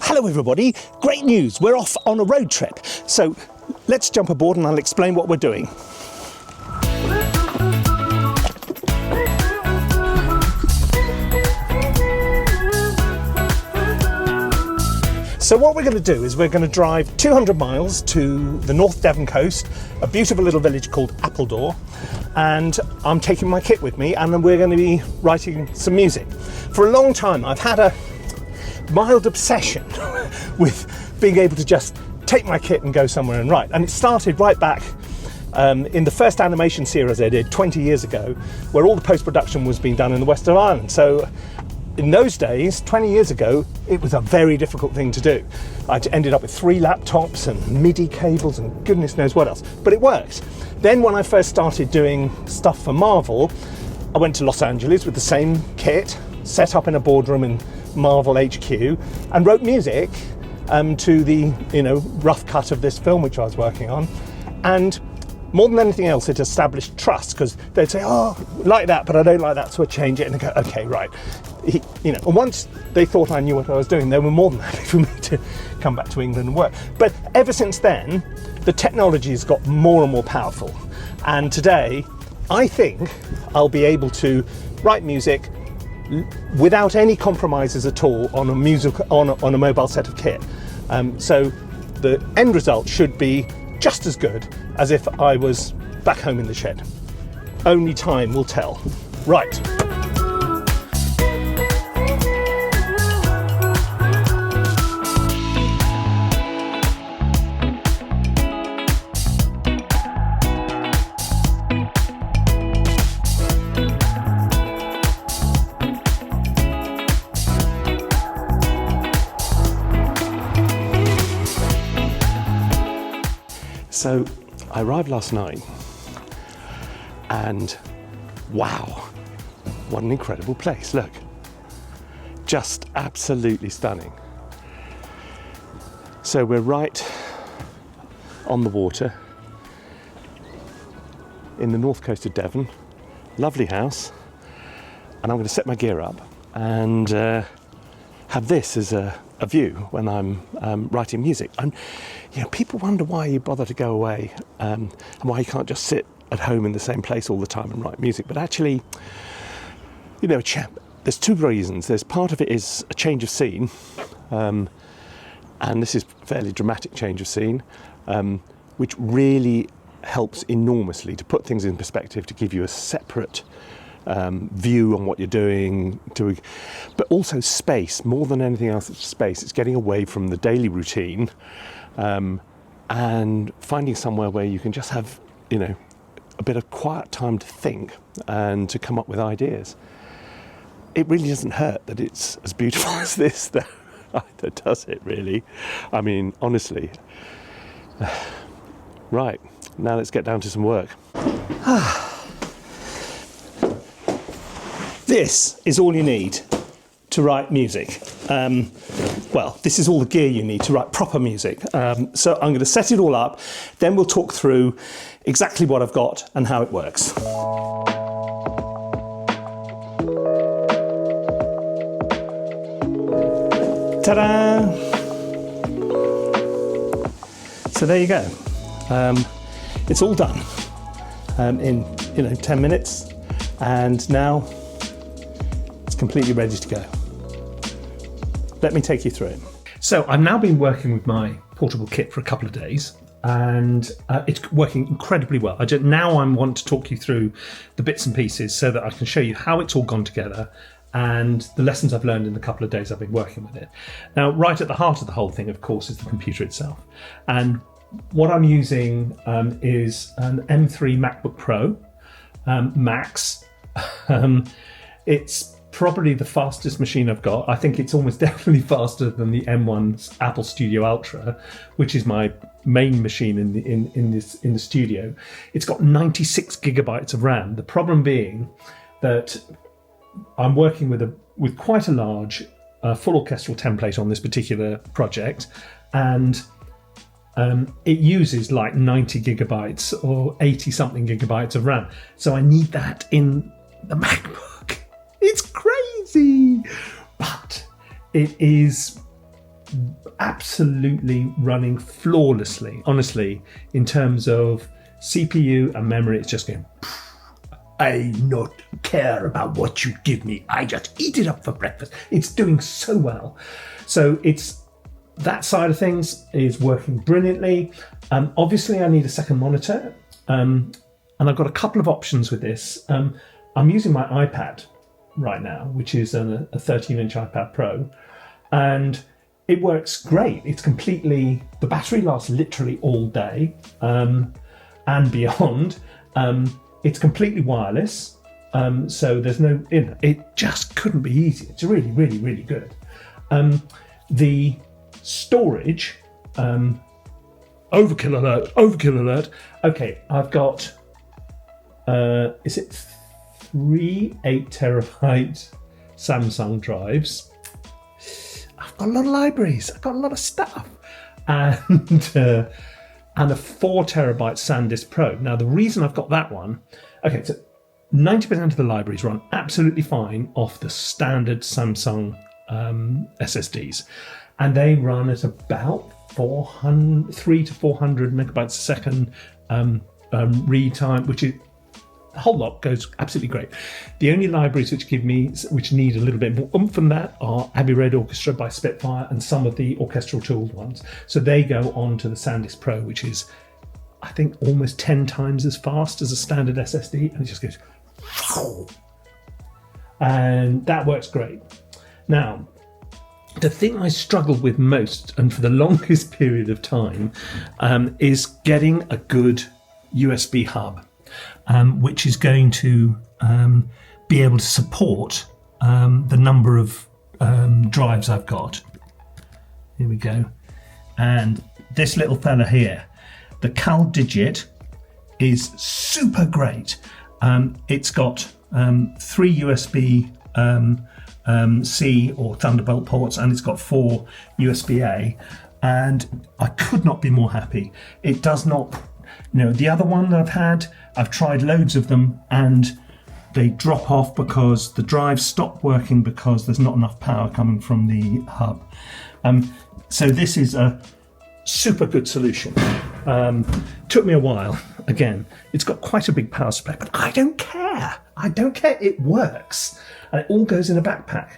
Hello everybody, great news, we're off on a road trip. So let's jump aboard and I'll explain what we're doing. So what we're going to do is we're going to drive 200 miles to the North Devon coast, a beautiful little village called Appledore, and I'm taking my kit with me and then we're going to be writing some music. For a long time I've had a mild obsession with being able to just take my kit and go somewhere and write, and it started right back in the first animation series I did 20 years ago, where all the post-production was being done in the west of Ireland. So in those days, 20 years ago, it was a very difficult thing to do. I ended up with 3 laptops and MIDI cables and goodness knows what else, but it worked. Then when I first started doing stuff for Marvel, I went to Los Angeles with the same kit, set up in a boardroom in Marvel HQ, and wrote music to the rough cut of this film which I was working on. And more than anything else, it established trust, because they'd say, oh, like that, but I don't like that, so I change it. And I go, okay, right. And once they thought I knew what I was doing, they were more than happy for me to come back to England and work. But ever since then, the technology has got more and more powerful. And today, I think I'll be able to write music without any compromises at all on a mobile set of kit. So the end result should be just as good as if I was back home in the shed. Only time will tell. Right. So I arrived last night and wow, what an incredible place. Look, just absolutely stunning. So we're right on the water in the north coast of Devon. Lovely house. And I'm going to set my gear up and have this as a view when I'm writing music. And people wonder why you bother to go away and why you can't just sit at home in the same place all the time and write music. But actually, there's 2 reasons. There's part of it is a change of scene, and this is a fairly dramatic change of scene, which really helps enormously to put things in perspective, to give you a separate view on what you're doing, but also space. More than anything else, it's space. It's getting away from the daily routine and finding somewhere where you can just have a bit of quiet time to think and to come up with ideas. It really doesn't hurt that it's as beautiful as this, though, either, does it really? I mean, honestly. Right, now let's get down to some work. This is all you need to write music. Well, this is all the gear you need to write proper music. So I'm going to set it all up, then we'll talk through exactly what I've got and how it works. Ta-da! So there you go. It's all done in 10 minutes, and now completely ready to go. Let me take you through it. So I've now been working with my portable kit for a couple of days, and it's working incredibly well. Now I want to talk you through the bits and pieces so that I can show you how it's all gone together and the lessons I've learned in the couple of days I've been working with it. Now, right at the heart of the whole thing, of course, is the computer itself. And what I'm using is an M3 MacBook Pro Max. It's probably the fastest machine I've got. I think it's almost definitely faster than the M1's Apple Studio Ultra, which is my main machine in the studio. It's got 96 gigabytes of RAM. The problem being that I'm working with quite a large full orchestral template on this particular project, and it uses like 90 gigabytes or 80 something gigabytes of RAM. So I need that in the MacBook. It's crazy, but it is absolutely running flawlessly. Honestly, in terms of CPU and memory, it's just going, I not care about what you give me. I just eat it up for breakfast. It's doing so well. So it's that side of things is working brilliantly. Obviously, I need a second monitor. And I've got a couple of options with this. I'm using my iPad right now, which is a 13-inch iPad Pro. And it works great. It's completely, the battery lasts literally all day and beyond. It's completely wireless, so there's no, it just couldn't be easier. It's really, really, really good. The storage, overkill alert. Okay, I've got, is it 3 8TB Samsung drives? I've got a lot of libraries, I've got a lot of stuff. And a 4TB SanDisk Pro. Now, the reason I've got that one, okay, so 90% of the libraries run absolutely fine off the standard Samsung SSDs, and they run at about 300 to 400 megabytes a second read time, which is the whole lot goes absolutely great. The only libraries which need a little bit more oomph than that are Abbey Road Orchestra by Spitfire and some of the orchestral tooled ones. So they go on to the SanDisk Pro, which is, I think, almost 10 times as fast as a standard SSD, and it just goes, and that works great. Now, the thing I struggled with most, and for the longest period of time, is getting a good USB hub. Which is going to be able to support the number of drives I've got. Here we go. And this little fella here, the Caldigital, is super great. It's got 3 USB C or Thunderbolt ports, and it's got 4 USB-A, and I could not be more happy. It does not, the other one that I've tried loads of them, and they drop off because the drives stop working because there's not enough power coming from the hub. So this is a super good solution. Took me a while. Again, it's got quite a big power supply, but I don't care. It works, and it all goes in a backpack.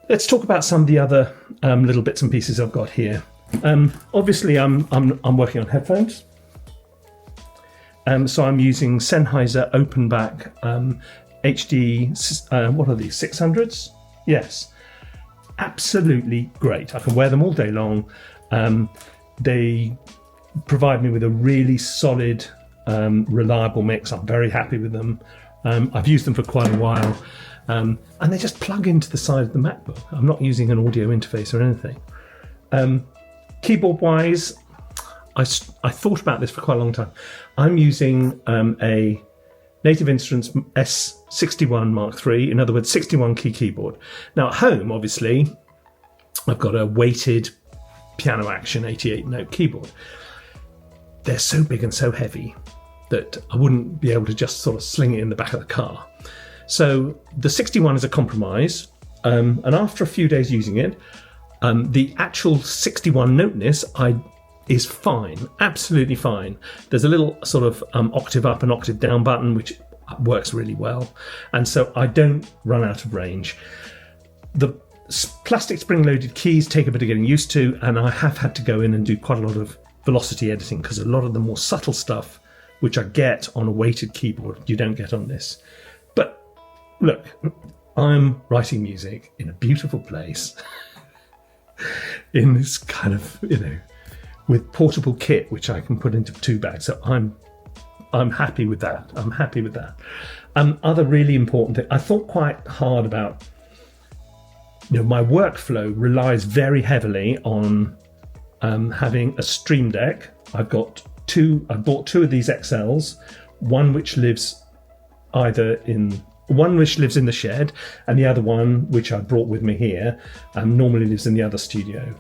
Let's talk about some of the other little bits and pieces I've got here. Obviously, I'm working on headphones. So I'm using Sennheiser open back HD, what are these, 600s? Yes, absolutely great. I can wear them all day long. They provide me with a really solid, reliable mix. I'm very happy with them. I've used them for quite a while. And they just plug into the side of the MacBook. I'm not using an audio interface or anything. Keyboard wise, I thought about this for quite a long time. I'm using a Native Instruments S61 Mk3, in other words, 61 key keyboard. Now at home, obviously, I've got a weighted piano action 88 note keyboard. They're so big and so heavy that I wouldn't be able to just sort of sling it in the back of the car. So the 61 is a compromise, and after a few days using it, the actual 61 noteness is fine, absolutely fine. There's a little sort of octave up and octave down button, which works really well, and so I don't run out of range. The plastic spring-loaded keys take a bit of getting used to, and I have had to go in and do quite a lot of velocity editing, because a lot of the more subtle stuff, which I get on a weighted keyboard, you don't get on this. But look, I'm writing music in a beautiful place, in this kind of, with portable kit, which I can put into 2 bags. So I'm happy with that. Other really important thing, I thought quite hard about, my workflow relies very heavily on having a Streamdeck. I bought 2 of these XLs, one which lives in the shed, and the other one, which I brought with me here, normally lives in the other studio.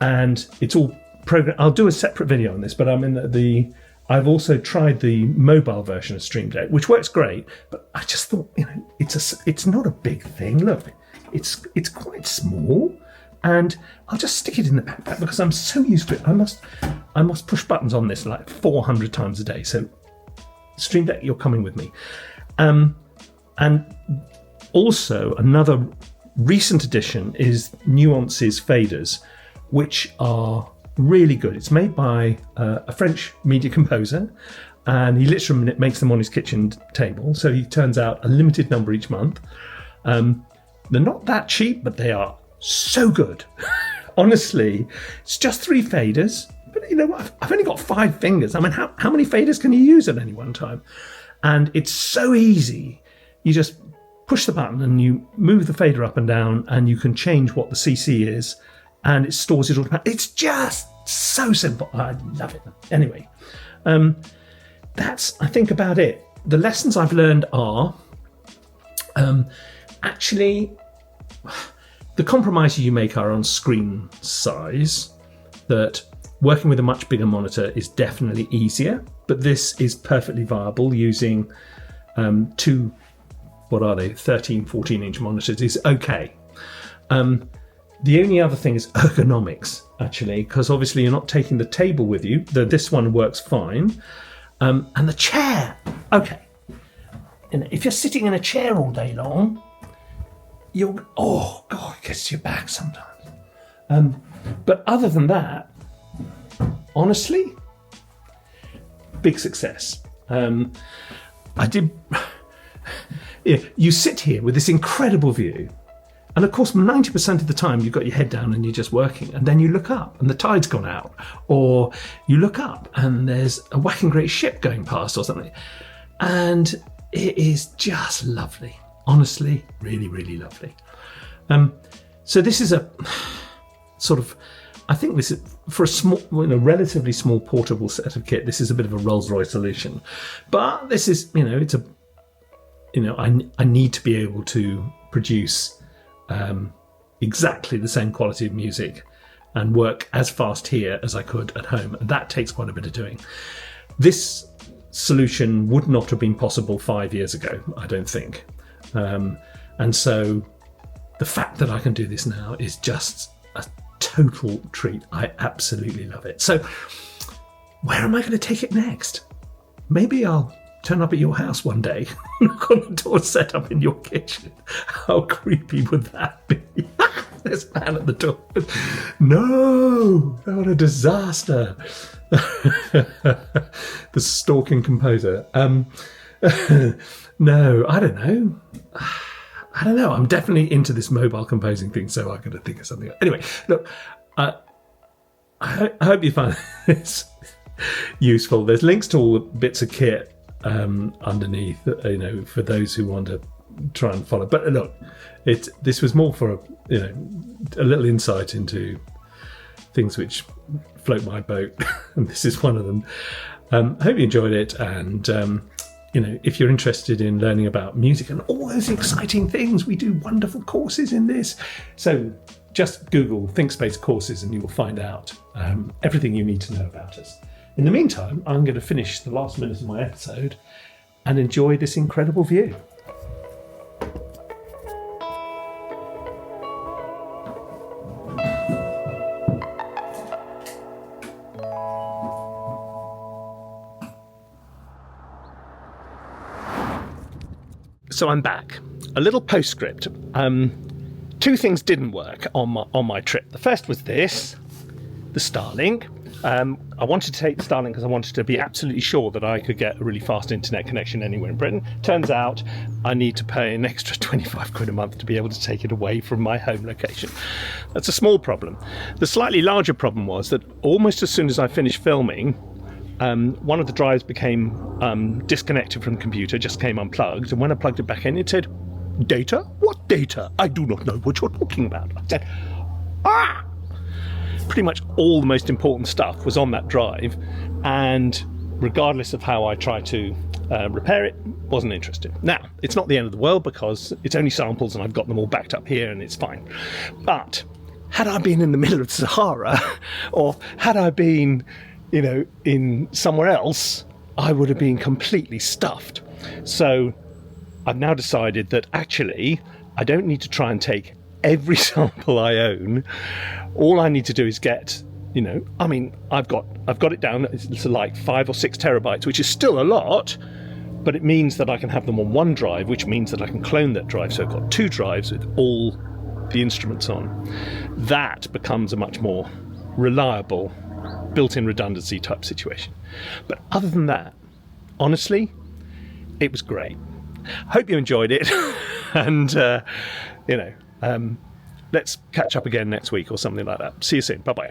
And it's all programmed. I'll do a separate video on this, but I've also tried the mobile version of Streamdeck, which works great, but I just thought, it's not a big thing. Look, it's quite small, and I'll just stick it in the backpack because I'm so used to it. I must push buttons on this like 400 times a day. So Streamdeck, you're coming with me. And also another recent addition is Nuances faders, which are really good. It's made by a French media composer, and he literally makes them on his kitchen table. So he turns out a limited number each month. They're not that cheap, but they are so good. Honestly, it's just 3 faders, but you know what? I've only got 5 fingers. I mean, how many faders can you use at any one time? And it's so easy. You just push the button and you move the fader up and down, and you can change what the CC is, and it stores it automatically. It's just so simple. I love it. Anyway, that's, I think, about it. The lessons I've learned are actually the compromises you make are on screen size, that working with a much bigger monitor is definitely easier, but this is perfectly viable using 2, what are they, 13, 14-inch monitors is okay. The only other thing is ergonomics, actually, because obviously you're not taking the table with you. This one works fine. And the chair, okay. And if you're sitting in a chair all day long, oh God, it gets to your back sometimes. But other than that, honestly, big success. You sit here with this incredible view, and of course 90% of the time you've got your head down and you're just working, and then you look up and the tide's gone out, or you look up and there's a whacking great ship going past or something, and it is just lovely. Honestly, really, really lovely. So this is a sort of, I think this is for a small, relatively small portable set of kit. This is a bit of a Rolls-Royce solution, but this is, it's a, I need to be able to produce exactly the same quality of music and work as fast here as I could at home. And that takes quite a bit of doing. This solution would not have been possible 5 years ago, I don't think. And so the fact that I can do this now is just a total treat. I absolutely love it. So where am I going to take it next? Maybe I'll turn up at your house one day, knock on the door, set up in your kitchen. How creepy would that be? There's a man at the door. No, what a disaster. The stalking composer. No, I don't know. I'm definitely into this mobile composing thing, so I've got to think of something. Anyway, look, I hope you find this useful. There's links to all the bits of kit underneath, for those who want to try and follow. But look, this was more for a little insight into things which float my boat, and this is one of them. I hope you enjoyed it, and if you're interested in learning about music and all those exciting things, we do wonderful courses in this. So just Google ThinkSpace courses and you will find out everything you need to know about us. In the meantime, I'm going to finish the last minute of my episode and enjoy this incredible view. So I'm back. A little postscript. 2 things didn't work on my trip. The first was this, the Starlink. I wanted to take the Starlink because I wanted to be absolutely sure that I could get a really fast internet connection anywhere in Britain. Turns out I need to pay an extra 25 quid a month to be able to take it away from my home location. That's a small problem. The slightly larger problem was that almost as soon as I finished filming, one of the drives became disconnected from the computer, just came unplugged, and when I plugged it back in, it said, "Data? What data? I do not know what you're talking about." I said, "Ah!" Pretty much all the most important stuff was on that drive, and regardless of how I tried to repair it, wasn't interested. Now, it's not the end of the world because it's only samples and I've got them all backed up here and it's fine. But had I been in the middle of Sahara, or had I been in somewhere else, I would have been completely stuffed. So I've now decided that actually I don't need to try and take every sample I own, all I need to do is get, you know, I mean, I've got it down, it's like 5 or 6 terabytes, which is still a lot, but it means that I can have them on one drive, which means that I can clone that drive. So I've got 2 drives with all the instruments on. That becomes a much more reliable built-in redundancy type situation. But other than that, honestly, it was great. Hope you enjoyed it. And, you know, let's catch up again next week or something like that. See you soon. Bye-bye.